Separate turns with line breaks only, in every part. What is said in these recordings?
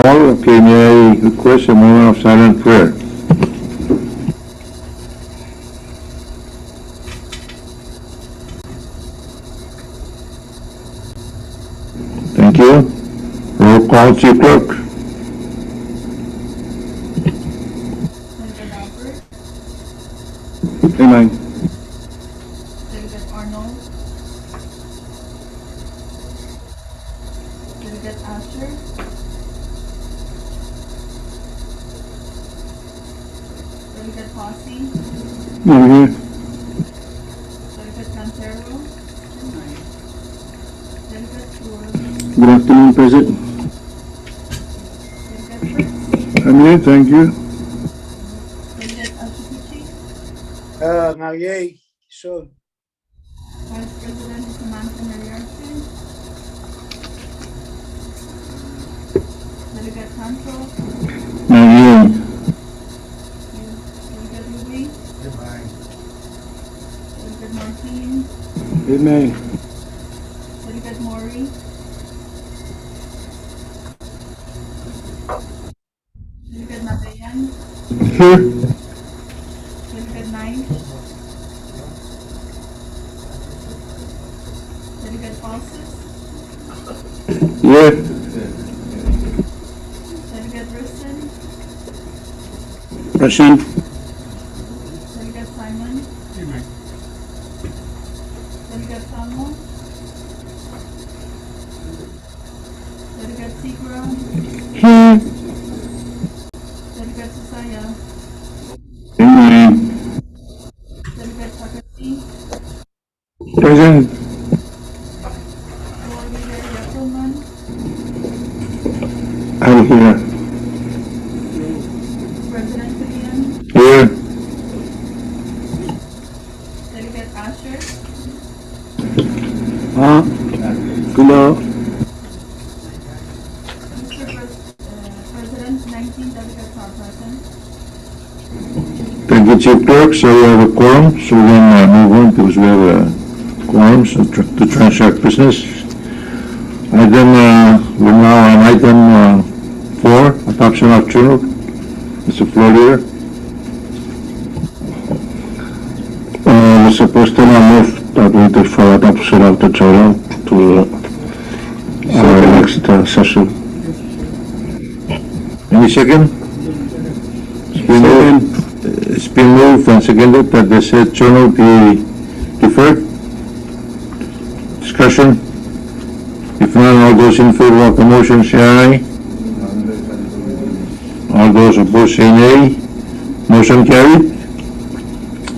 all. Okay, may I request a moment of silent prayer? Thank you. Roll call, Chief Clerk.
Delegate Albert,
Amen.
Delegate Arnold, Delegate Asher, Delegate Fossey,
I'm here.
Delegate Cantero, Delegate Tour,
Good afternoon, President.
Delegate Fritz,
I'm here, thank you.
Delegate Ashikichi,
Ngayon, so,
Vice President Samantha Mariarte, Delegate Tanto,
I'm here.
Delegate Louis, Delegate Martin,
Amen.
Delegate Mori, Delegate Matayan,
Here.
Delegate Knight, Delegate Falsis,
Here.
Delegate Risson,
Present.
Delegate Simon, Delegate Salmo, Delegate Seagram,
Here.
Delegate Susaya,
Amen.
Delegate Takasi,
Present.
Floor Leader Yakulman,
I'm here.
President Kulian,
Here.
Delegate Asher,
Hello.
Mr. President, 19 delegates are present.
Thank you, Chief Clerk. So we have a quorum, so we can move on because we have a quorum to transact business. We're now on item 4, adoption of journal. Mr. Floor Leader. Mr. President, I move that we defer adoption of the journal to our next session. Any second? It's been moved and seconded that the said journal be deferred. Discussion? If not, all those in favor of the motion say aye. All those opposed say nay. Motion carried.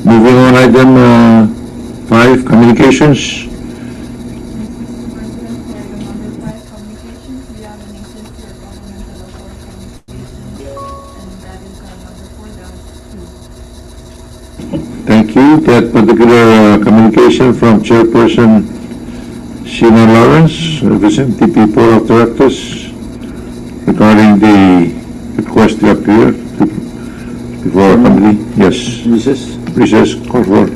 Moving on, item 5, communications.
Yes, Mr. President, for item number 5, communications, we have an insincere governmental authority communication, and that is number 4-2.
Thank you. That particular communication from Chairperson Sheena Lawrence, FSMTP Board of Directors, regarding the request to appear before our committee. Yes. Recess. Call for order.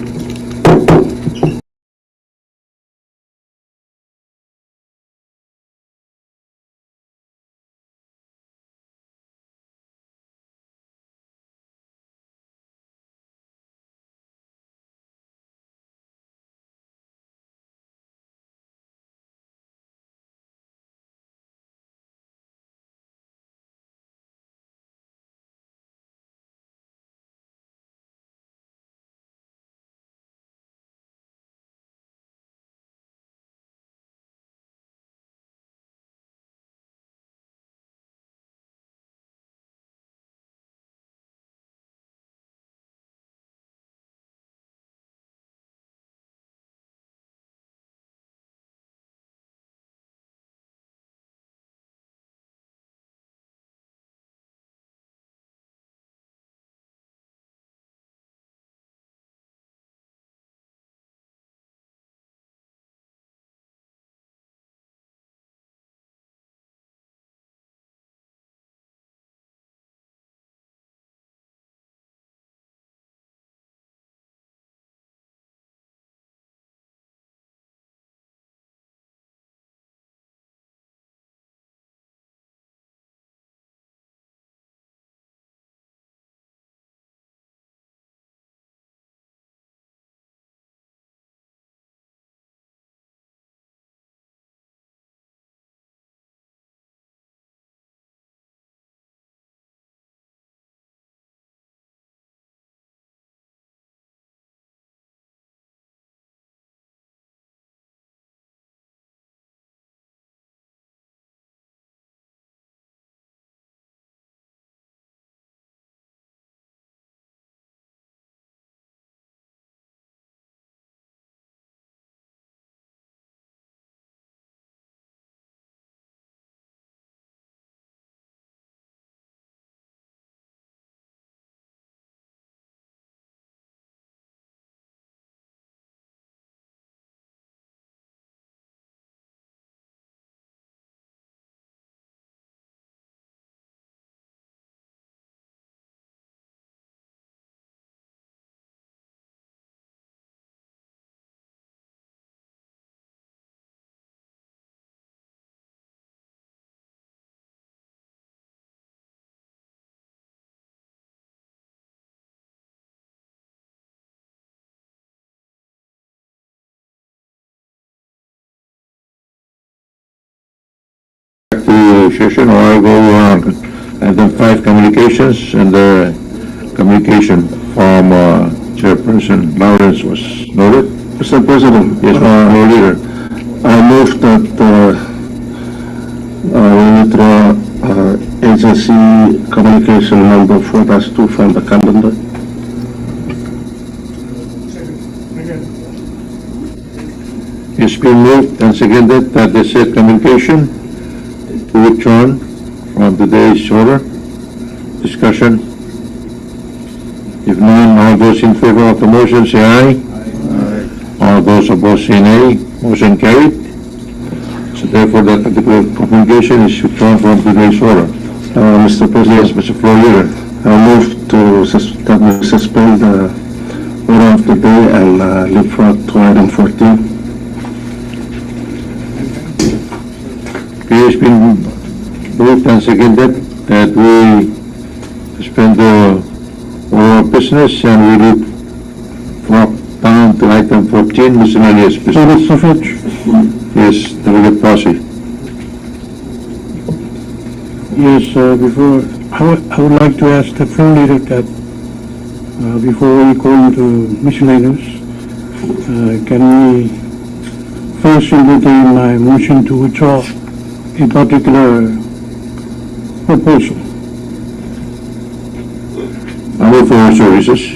back to session, or I go on item 5, communications, and the communication from Chairperson Lawrence was noted.
Mr. President,
Yes, Floor Leader.
I move that we withdraw agency communication number 4-2 from the calendar.
It's been moved and seconded that the said communication be withdrawn from today's order. Discussion. If none, all those in favor of the motion say aye. All those opposed say nay. Motion carried. So therefore, that particular communication is withdrawn from today's order.
Mr. President,
Yes, Mr. Floor Leader.
I move that we suspend the order of the day and leapfrog to item 14.
Okay, it's been moved and seconded that we suspend the order of business and we look down to item 14, miscellaneous business.
Mr. Fitch.
Yes, Delegate Posse.
Yes, before, I would like to ask the floor leader that, before we go into miscellaneous, can we first entertain my motion to withdraw a particular proposal?
I move for our services.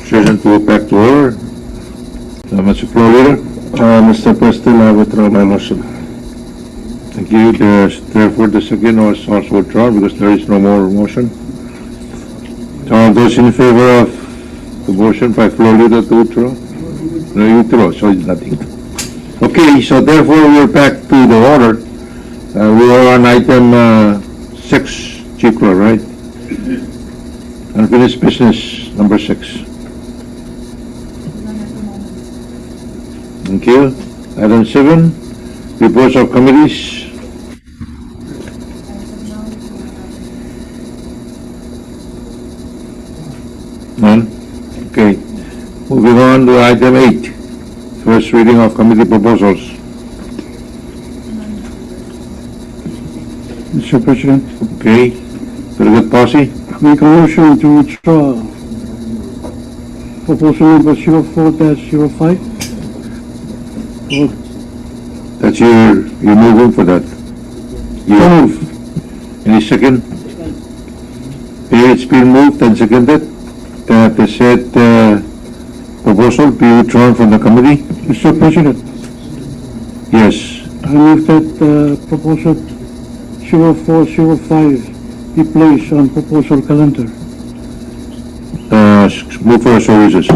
Session to go back to order. Mr. Floor Leader.
Mr. President, I withdraw my motion.
Thank you. Therefore, the second was also withdrawn because there is no more motion. So all those in favor of the motion by Florida to withdraw? No, you withdraw, so it's nothing. Okay, so therefore we're back to the order. We are on item 6, Chief Clerk, right? Unfinished business, number 6.
None at the moment.
Thank you. Item 7, reports of committees.
As of now, we do not have any.
None? Okay. Moving on to item 8, first reading of committee proposals.
None,
Mr.
Mr. President.
President,
Okay. Delegate Posse?
make a motion to withdraw proposal number 04-05. Or
That's you're moving for that. You
move.
Any second? Okay, it's been moved and seconded that the said proposal be withdrawn from the committee?
Mr. President,
Yes.
I move that proposal 0405 be placed on proposal calendar.
Move for services.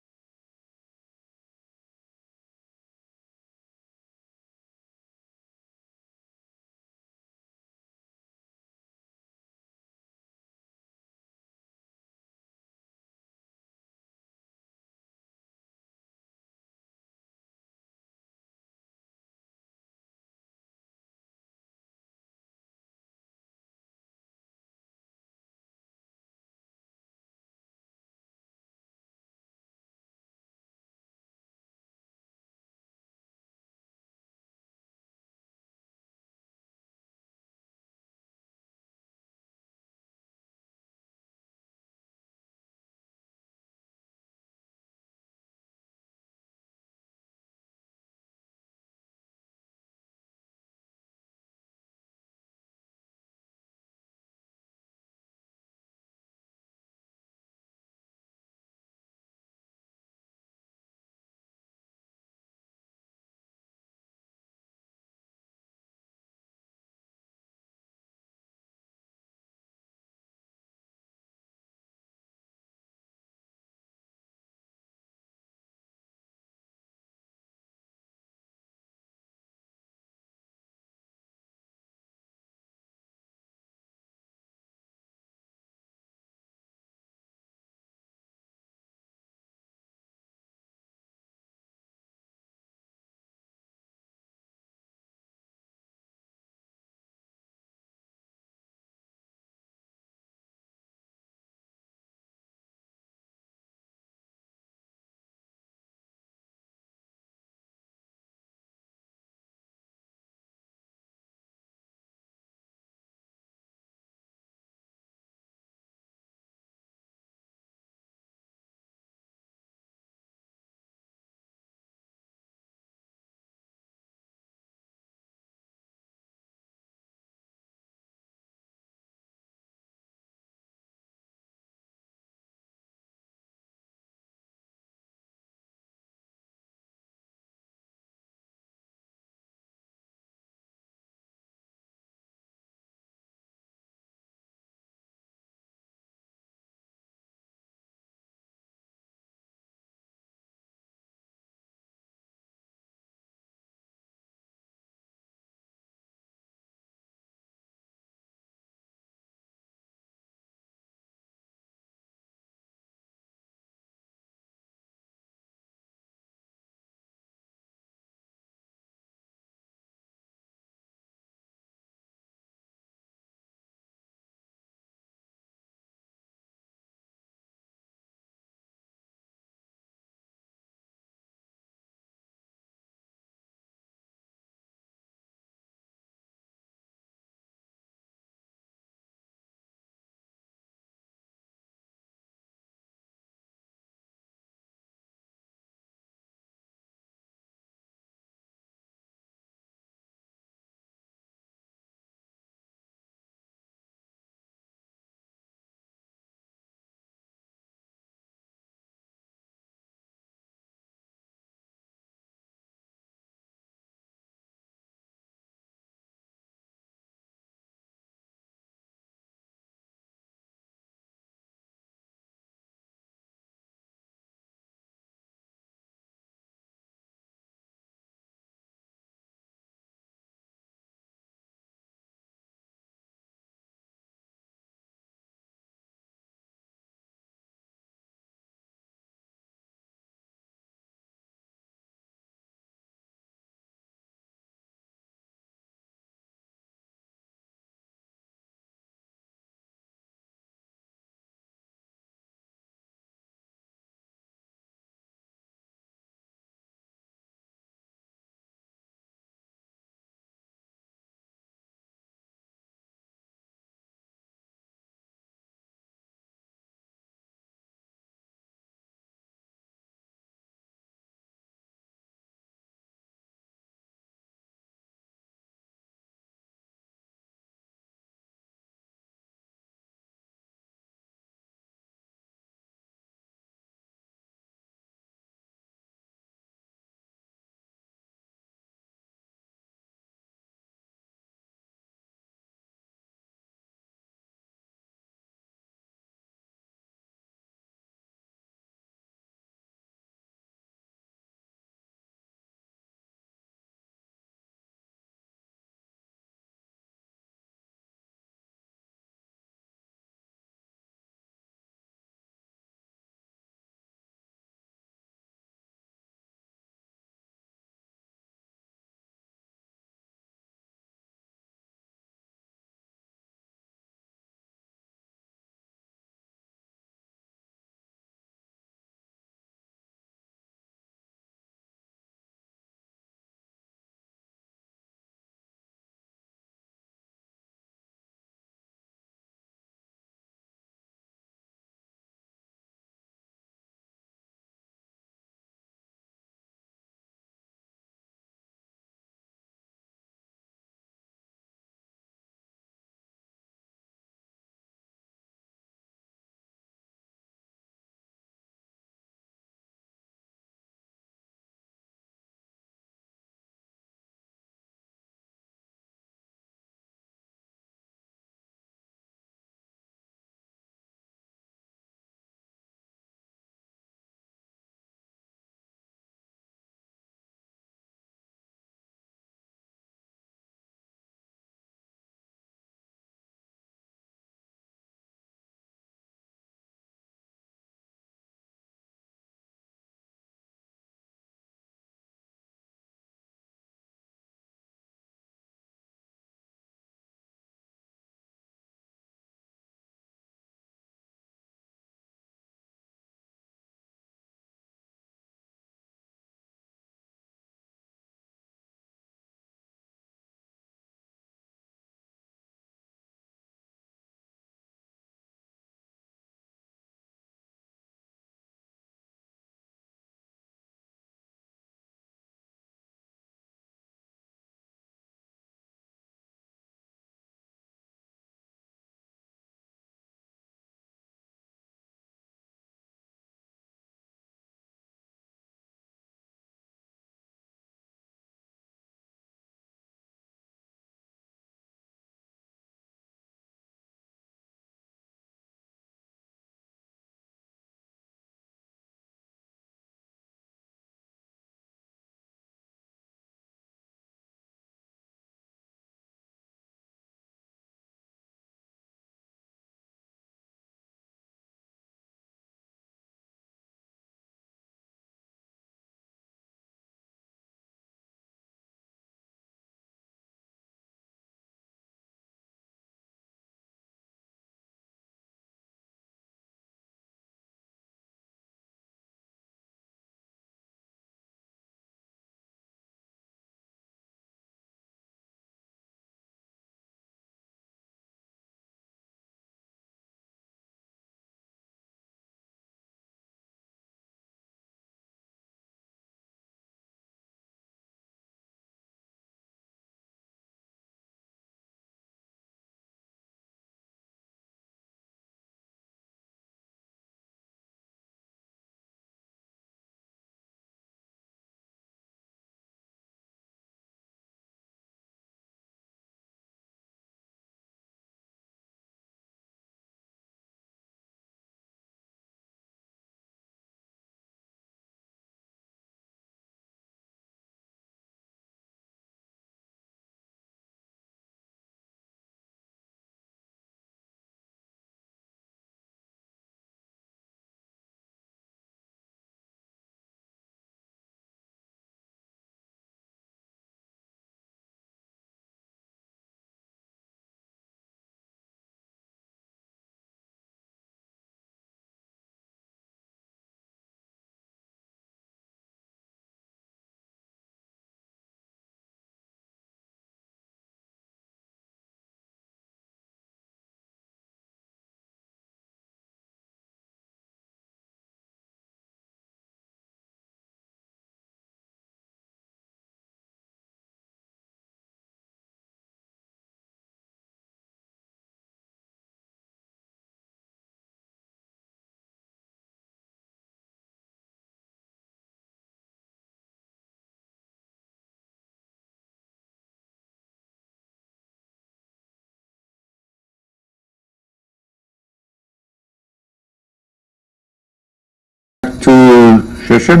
session.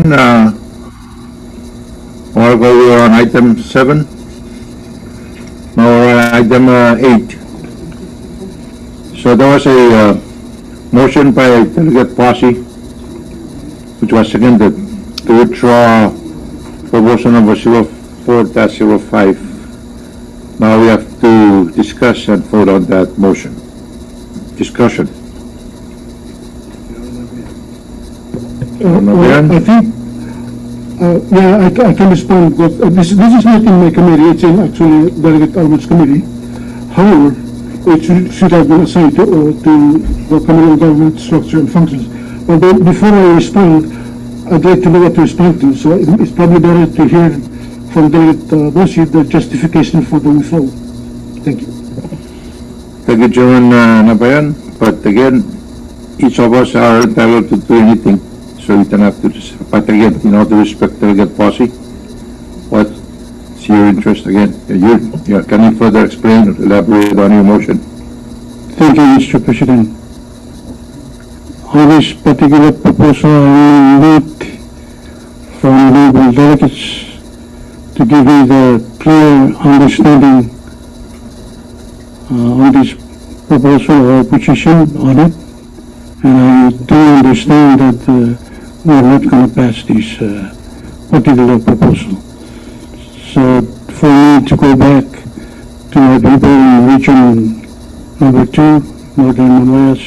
Or go on item 7. Now we're on item 8. So there was a motion by Delegate Posse, which was seconded, to withdraw proposal number 04-05. Now we have to discuss and vote on that motion. Discussion.
Well, I think, I can respond, but this is not in my committee, it's in actually Delegate Albert's committee. However, it should have been assigned to the Committee on Government Structure and Functions. But then, before I respond, I'd like to know what to respond to, so it's probably better to hear from Delegate Bossi the justification for the withdrawal. Thank you.
Thank you, Chairman Nabayan. But again, each of us are entitled to do anything, so we don't have to. But again, in all due respect, Delegate Posse, what's your interest again? Can you further explain or elaborate on your motion?
Thank you, Mr. President. On this particular proposal, I will need from honorable delegates to give me the clear understanding on this proposal or position on it. And I do understand that we're not going to pass this particular proposal. So for me to go back to my people in region number 2, Northern Maloyas,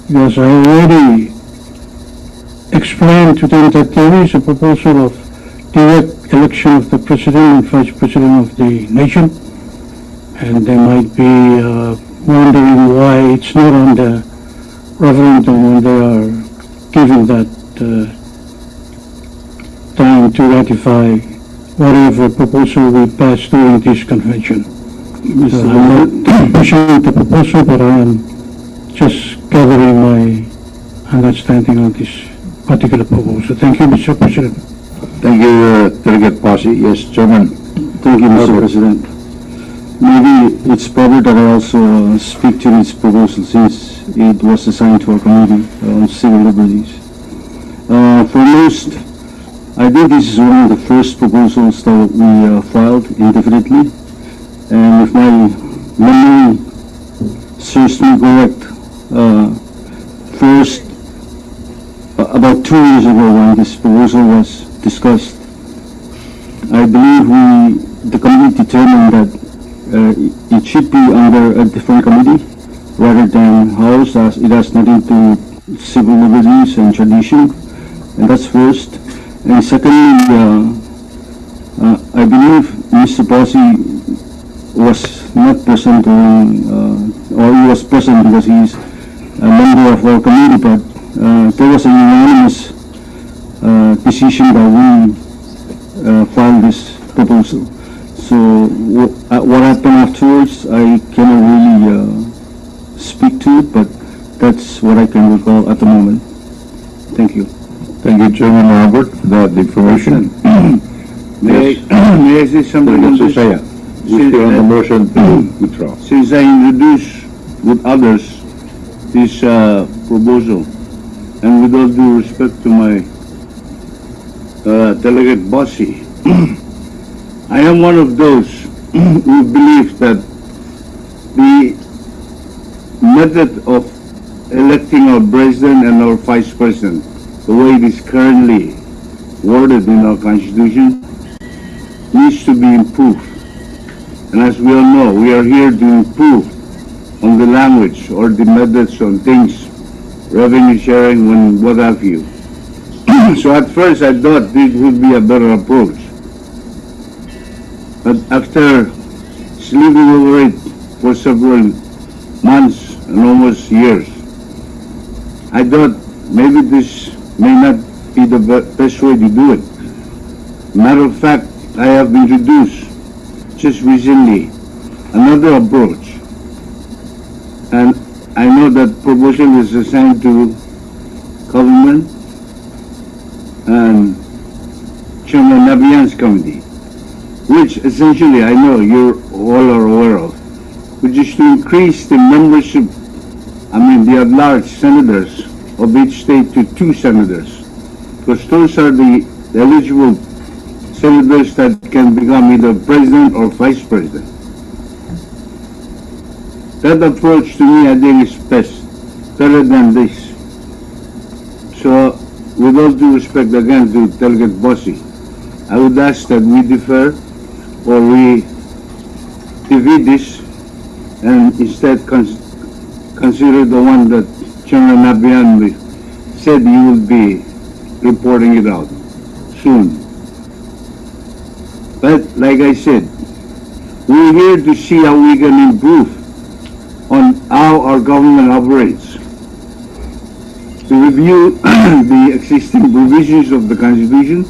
because I already explained to them that there is a proposal of direct election of the President and Vice President of the nation, and they might be wondering why it's not on the referendum when they are given that time to ratify whatever proposal we pass during this convention. So I'm not pushing the proposal, but I am just gathering my understanding on this particular proposal. Thank you, Mr. President.
Thank you, Delegate Posse. Yes, Chairman.
Thank you, Mr. President. Maybe it's proper that I also speak to this proposal since it was assigned to our committee on civil liberties. Foremost, I think this is one of the first proposals that we filed indefinitely, and if my memory serves me correct, first, about 2 years ago when this proposal was discussed, I believe the committee determined that it should be under a different committee rather than House, as it has nothing to do with civil liberties and tradition, and that's first. And secondly, I believe Mr. Bossi was not present during, or he was present because he's a member of our committee, but there was a unanimous decision that we filed this proposal. So what happened afterwards, I cannot really speak to it, but that's what I can recall at the moment. Thank you.
Thank you, Chairman Robert, for that information.
May I say something on this?
Saya, you still on the motion to withdraw.
Since I introduced with others this proposal, and with all due respect to my Delegate Bossi, I am one of those who believe that the method of electing our President and our Vice President, the way it is currently worded in our Constitution, needs to be improved. And as we all know, we are here to improve on the language or the methods on things, revenue sharing and what have you. So at first I thought this would be a better approach. But after sleeping over it for several months and almost years, I thought maybe this may not be the best way to do it. Matter of fact, I have introduced just recently another approach, and I know that proposal is assigned to government and Chairman Nabian's committee, which essentially I know you all are aware of, which is to increase the membership, the at-large senators of each state to 2 senators. because those are the eligible senators that can become either president or vice president. That approach to me, I think, is better than this. So, with all due respect again to Delegate Bossi, I would ask that we defer or we defeat this and instead consider the one that Chairman Nabian said he will be reporting it out soon. But like I said, we're here to see how we can improve on how our government operates, to review the existing provisions of the Constitution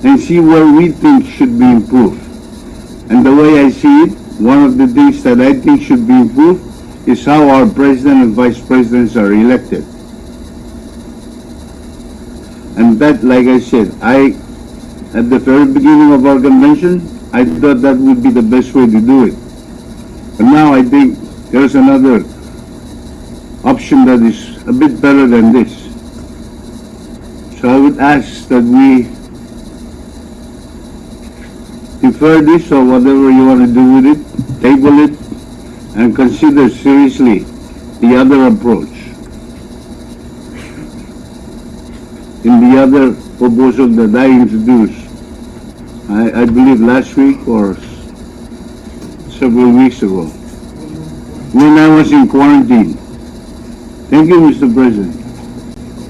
and see where we think should be improved. And the way I see it, one of the things that I think should be improved is how our president and vice presidents are elected. And that, like I said, at the very beginning of our convention, I thought that would be the best way to do it. But now I think there's another option that is a bit better than this. So I would ask that we defer this or whatever you want to do with it, table it, and consider seriously the other approach. In the other proposal that I introduced, I believe last week or several weeks ago, when I was in quarantine. Thank you, Mr. President.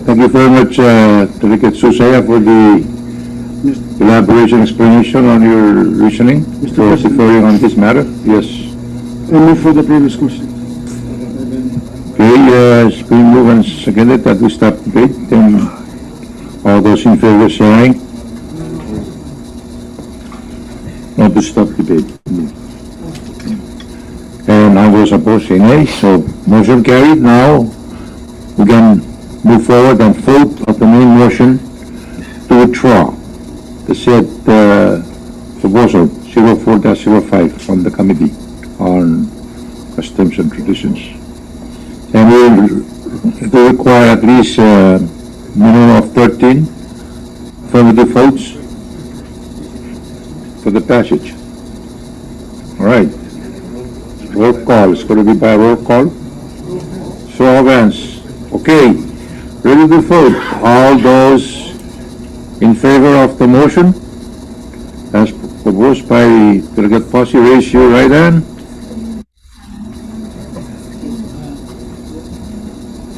Thank you very much, Delegate Susaya, for the elaboration explanation on your reasoning for deferring on this matter. Yes.
I move for the previous question.
Okay, it's been moved and seconded that we stop debate. Then all those in favor say aye. Not to stop debate. And all those opposed say nay. So motion carried. Now we can move forward and vote on the main motion to withdraw the said proposal 04-05 from the Committee on Customs and Traditions. And we will require at least a minimum of 13 affirmative votes for the passage. All right. Roll call. It's going to be by roll call. Show of hands. Okay. Ready to vote. All those in favor of the motion as proposed by Delegate Posse, raise your right hand.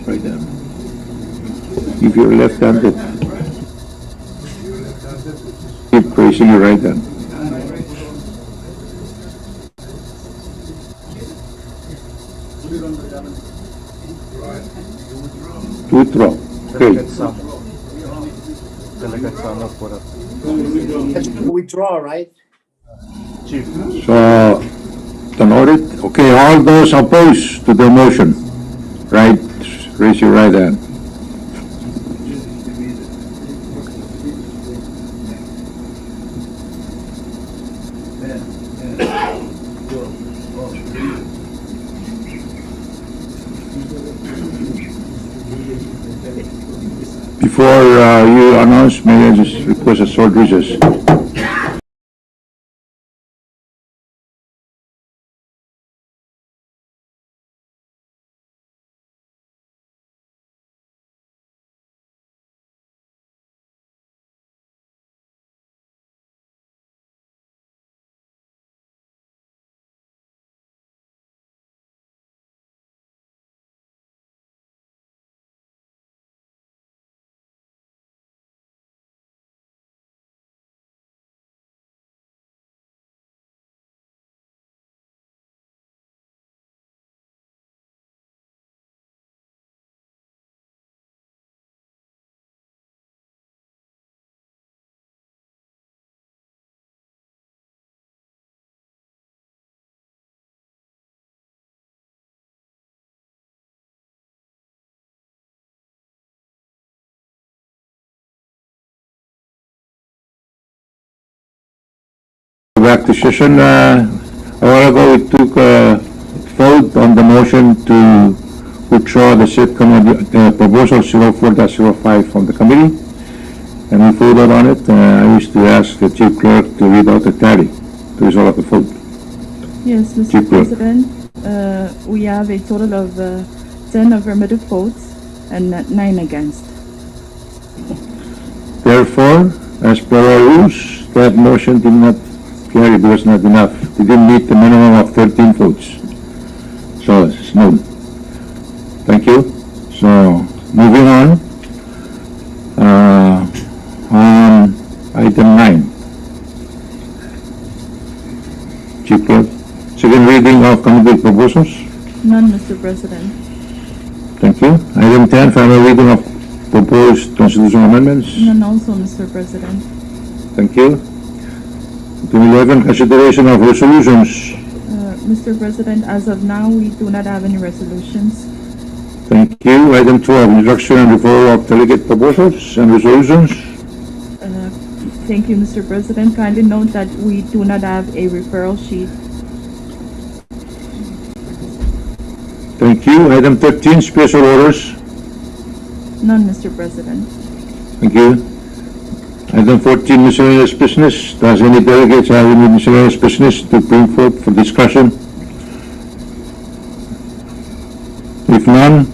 Right hand. If you're left-handed, keep raising your right hand. To withdraw. Okay.
Withdraw, right?
So, an audit. Okay, all those opposed to the motion, right, raise your right hand. Before you announce, may I just request a short recess? Back to session. A while ago, we took a vote on the motion to withdraw the said proposal 04-05 from the committee. and we voted on it. I wish to ask the chief clerk to read out the tally, the result of the vote.
Yes, Mr.
Chief Clerk.
President, we have a total of 10 affirmative votes and 9 against.
Therefore, as per our rules, that motion did not carry because not enough. It didn't meet the minimum of 13 votes. So it's no. Thank you. So moving on item 9. Chief Clerk, second reading of committee proposals.
None, Mr. President.
Thank you. Item 10, final reading of proposed constitutional amendments.
None also, Mr. President.
Thank you. Item 11, consideration of resolutions.
Mr. President, as of now, we do not have any resolutions.
Thank you. Item 12, introduction and referral of delegate proposals and resolutions.
Thank you, Mr. President. Kindly note that we do not have a referral sheet.
Thank you. Item 13, special orders.
None, Mr. President.
Thank you. Item 14, miscellaneous business. Does any delegates have any miscellaneous business to bring forth for discussion? If none,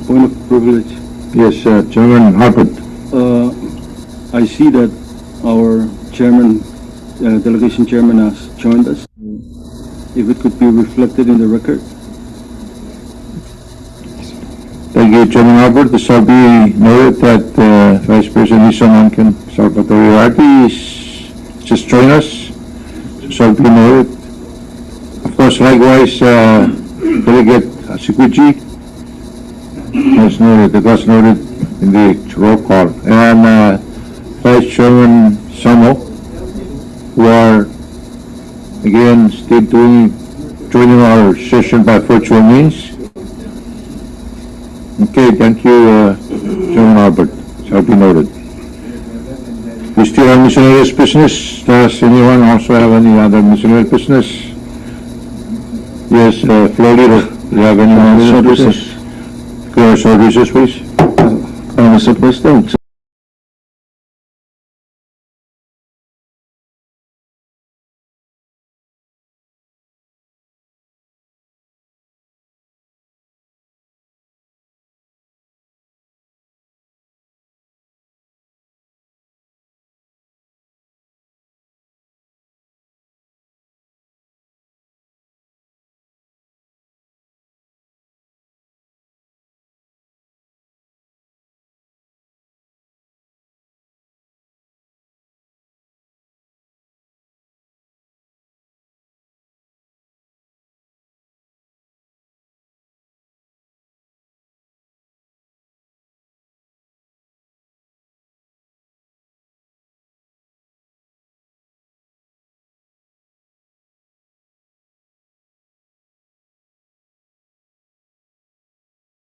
Point of privilege.
yes, Chairman Harpert.
I see that our chairman, delegation chairman has joined us. If it could be reflected in the record.
Thank you, Chairman Albert. This shall be noted that Vice President Lisa Monken Salvatore is just joined us. Shall be noted. Of course, likewise, Delegate Sikuchi was noted. It was noted in the roll call. And Vice Chairman Samo, who are again still joining our session by virtual means. Okay, thank you, Chairman Albert. Shall be noted. We still have miscellaneous business. Does anyone also have any other miscellaneous business? Yes, floor leader, do you have any other business? Clear services, please.
Mr. President,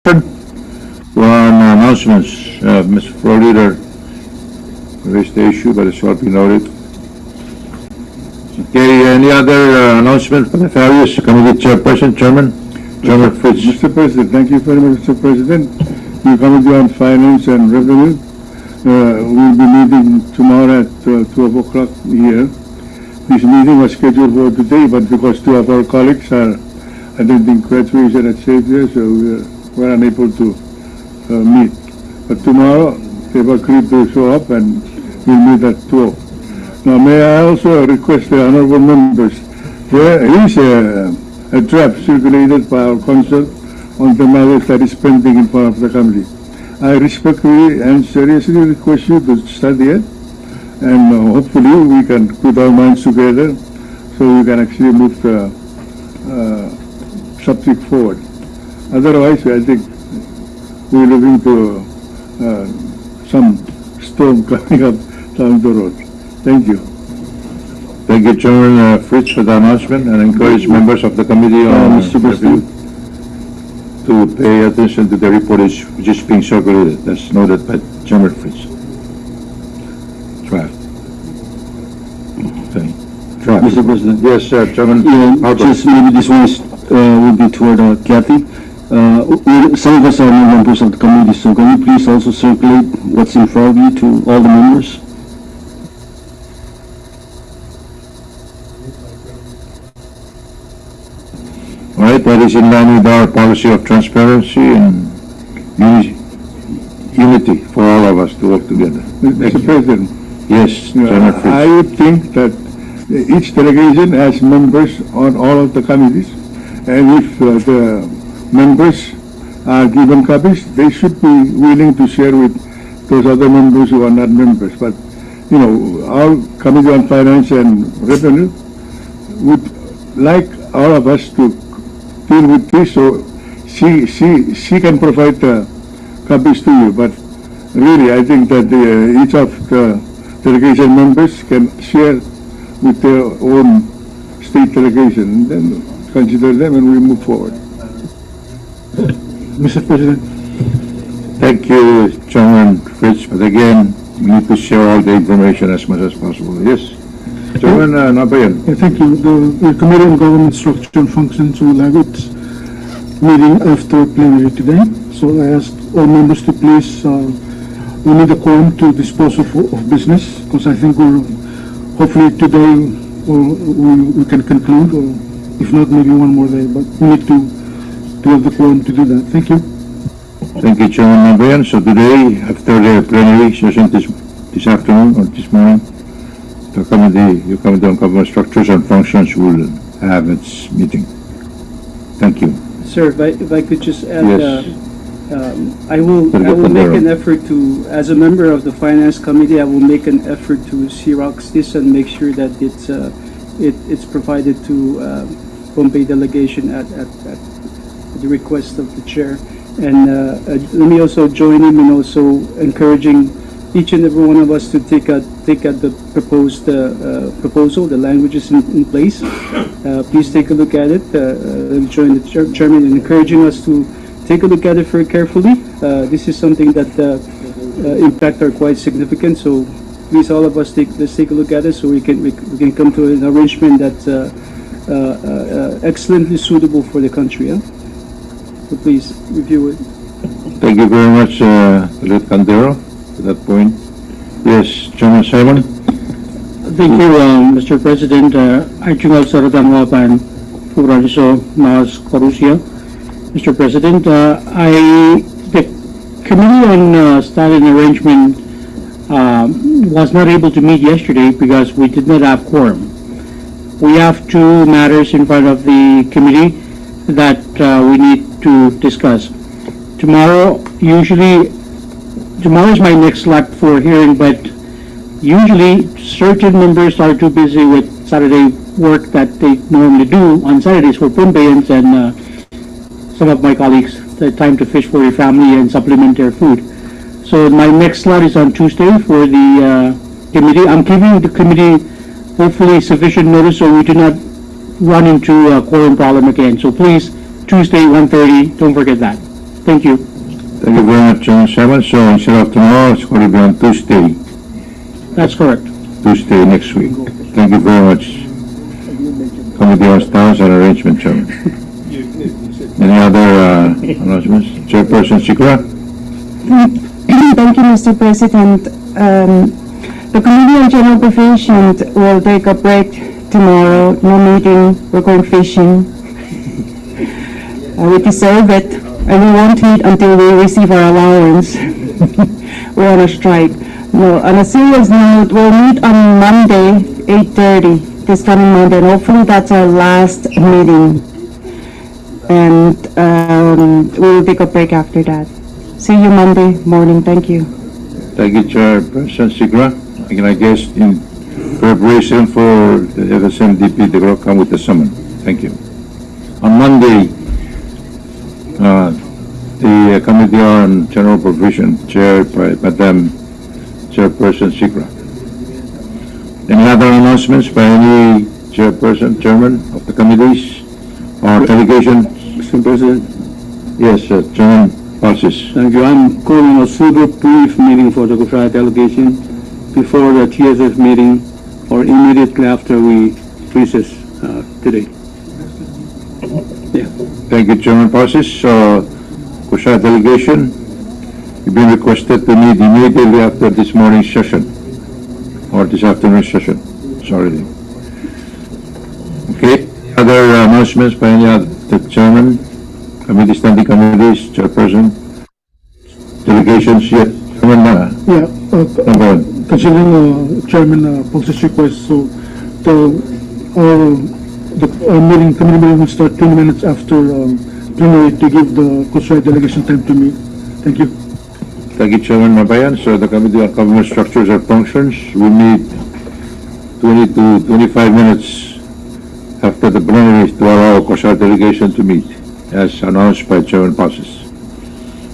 On announcements, Mr. Floor Leader raised the issue, but it shall be noted. Okay, any other announcement from the various committee chairperson, Chairman Fritz?
Mr. President, thank you very much, Mr. President. The Committee on Finance and Revenue will be meeting tomorrow at 12 o'clock here. This meeting was scheduled for today, but because two of our colleagues are attending graduation at Xavier, so we were unable to meet. But tomorrow, they've agreed to show up and we'll meet at 12. Now, may I also request the honorable members, there is a draft circulated by our council on the matter that is pending in front of the committee. I respectfully and seriously request you to study it, and hopefully we can put our minds together so we can actually move the subject forward. Otherwise, I think we're looking to some storm coming up down the road. Thank you.
Thank you, Chairman Fritz, for the announcement, and encourage members of the committee on
Mr. President.
to pay attention to the report which is being circulated. That's noted by Chairman Fritz. Draft. Okay. Draft.
Mr. President.
Yes, Chairman
Yeah,
Albert.
just maybe this one is, will be toward Kathy. some of us are new members of the committee, so can you please also circulate what's in front of you to all the members?
All right, that is in line with our policy of transparency and unity for all of us to work together.
Mr. President,
Yes, Chairman Fritz.
I would think that each delegation has members on all of the committees, and if the members are given copies, they should be willing to share with those other members who are not members. But, you know, our Committee on Finance and Revenue would like all of us to deal with this, so she can provide the copies to you. But really, I think that each of the delegation members can share with their own state delegation, and then consider them and we move forward.
Mr. President,
Thank you, Chairman Fritz, but again, we need to share all the information as much as possible. Yes, Chairman Nabayan.
thank you. The Committee on Government Structure and Functions will have its meeting after plenary today. So I ask all members to please, we need a quorum to dispose of business, because I think we're, hopefully today, or we can conclude, or if not, maybe one more day, but we need to have the quorum to do that. Thank you.
Thank you, Chairman Nabayan. So today, after the plenary session this afternoon or this morning, your Committee on Government Structures and Functions will have its meeting. Thank you.
Sir, if I could just add,
Yes.
I will
Senator
make an
Cordero.
effort to, as a member of the Finance Committee, I will make an effort to Xerox this and make sure that it's provided to Pompey delegation at the request of the chair. And let me also join him in also encouraging each and every one of us to take out the proposed proposal, the languages in place. Please take a look at it. Let me join the chairman in encouraging us to take a look at it very carefully. This is something that impact are quite significant. So please, all of us, let's take a look at it so we can come to an arrangement that's excellently suitable for the country. So please review it.
Thank you very much, Lieutenant Candero, to that point. Yes, Chairman Simon.
Thank you, Mr. President. Archungal Saratanwapan, Furaniso Mas Korusia. Mr. President, the Committee on Style and Arrangement was not able to meet yesterday because we did not have quorum. We have two matters in front of the committee that we need to discuss. Tomorrow is my next slot for hearing, but usually certain members are too busy with Saturday work that they normally do on Saturdays for Pompeians, and some of my colleagues, the time to fish for their family and supplement their food. So my next slot is on Tuesday for the committee. I'm giving the committee hopefully sufficient notice so we do not run into a quorum problem again. So please, Tuesday, 1:30, don't forget that. Thank you.
Thank you very much, Chairman Simon. So instead of tomorrow, it's going to be on Tuesday.
That's correct.
Tuesday next week. Thank you very much, Committee on Styles and Arrangement, Chairman. Any other announcements? Chairperson Sikra?
Thank you, Mr. President. The Committee on General Provisions will take a break tomorrow. No meeting. We're going fishing. We deserve it, and we won't eat until we receive our allowance. We're on a strike. No, on a serious note, we'll meet on Monday, 8:30, this coming Monday, and hopefully that's our last meeting. And we'll take a break after that. See you Monday morning. Thank you.
Thank you, Chairperson Sikra. And I guess in preparation for the FSMDP, they will come with the summon. Thank you. On Monday, the Committee on General Provision, chaired by Madam Chairperson Sikra. Any other announcements by any chairperson, chairman of the committees or delegation?
Mr. President,
Yes, Chairman Palsis.
thank you. I'm calling a super brief meeting for the Gujarat delegation before the TSF meeting or immediately after we recess today.
Yeah.
Thank you, Chairman Pauses. Kusha delegation, you've been requested to meet immediately after this morning's session, or this afternoon's session, sorry. Okay, other announcements by any other, the chairman, committee, standing committees, chairperson, delegations, yes, Chairman, number one.
Considering Chairman Pulse's request, so our meeting, committee meeting will start 20 minutes after plenary to give the COSRA delegation time to meet. Thank you.
Thank you, Chairman Mabayan. So the Committee on Government Structures and Functions will meet 20 to 25 minutes after the plenary to allow COSRA delegation to meet, as announced by Chairman Pauses.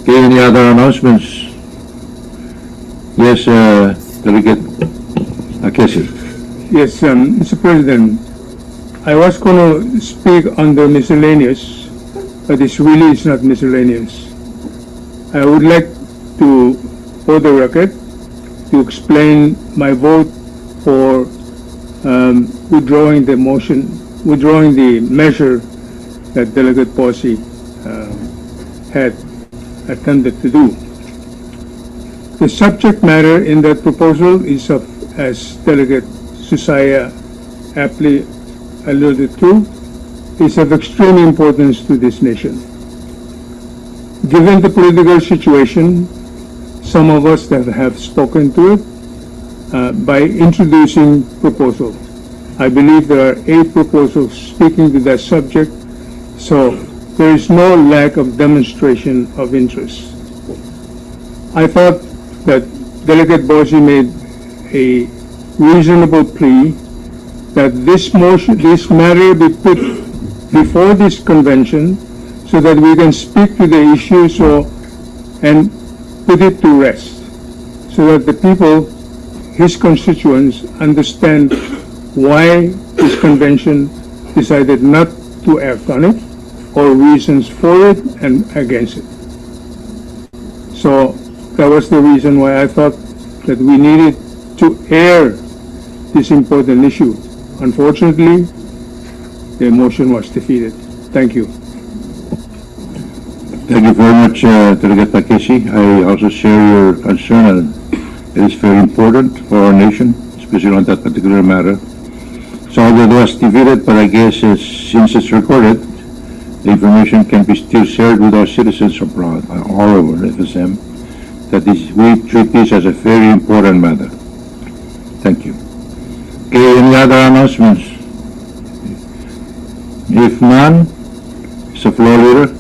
Okay, any other announcements? Yes, Delegate Akesi.
Yes, Mr. President, I was going to speak under miscellaneous, but it's not miscellaneous. I would like to, for the record, to explain my vote for withdrawing the motion, withdrawing the measure that Delegate Posse had attempted to do. The subject matter in that proposal is of, as Delegate Susaya aptly alluded to, is of extreme importance to this nation. Given the political situation, some of us that have spoken to it by introducing proposal. I believe there are 8 proposals speaking to that subject, so there is no lack of demonstration of interest. I thought that Delegate Bossi made a reasonable plea that this motion, this matter be put before this convention so that we can speak to the issue and put it to rest, so that the people, his constituents, understand why this convention decided not to act on it, or reasons for it and against it. So that was the reason why I thought that we needed to air this important issue. Unfortunately, the motion was defeated. Thank you.
Thank you very much, Delegate Takeshi. I also share your concern, and it is very important for our nation, especially on that particular matter. So although it was defeated, but I guess since it's recorded, the information can be still shared with our citizens abroad, all over FSM, that we treat this as a very important matter. Thank you. Okay, any other announcements? If none, it's the floor leader.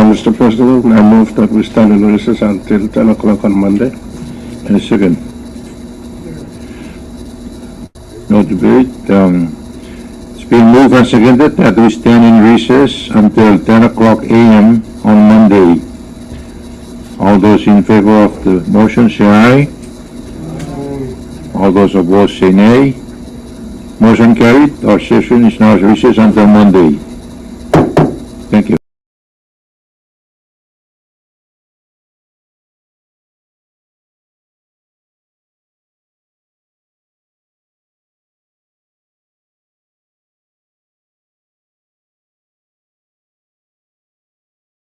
Mr. President, I move that we stand in recess until 10 o'clock on Monday.
And a second. No debate. It's been moved and seconded that we stand in recess until 10 o'clock a.m. on Monday. All those in favor of the motion say aye. All those opposed say nay. Motion carried. Our session is now recessed until Monday. Thank you.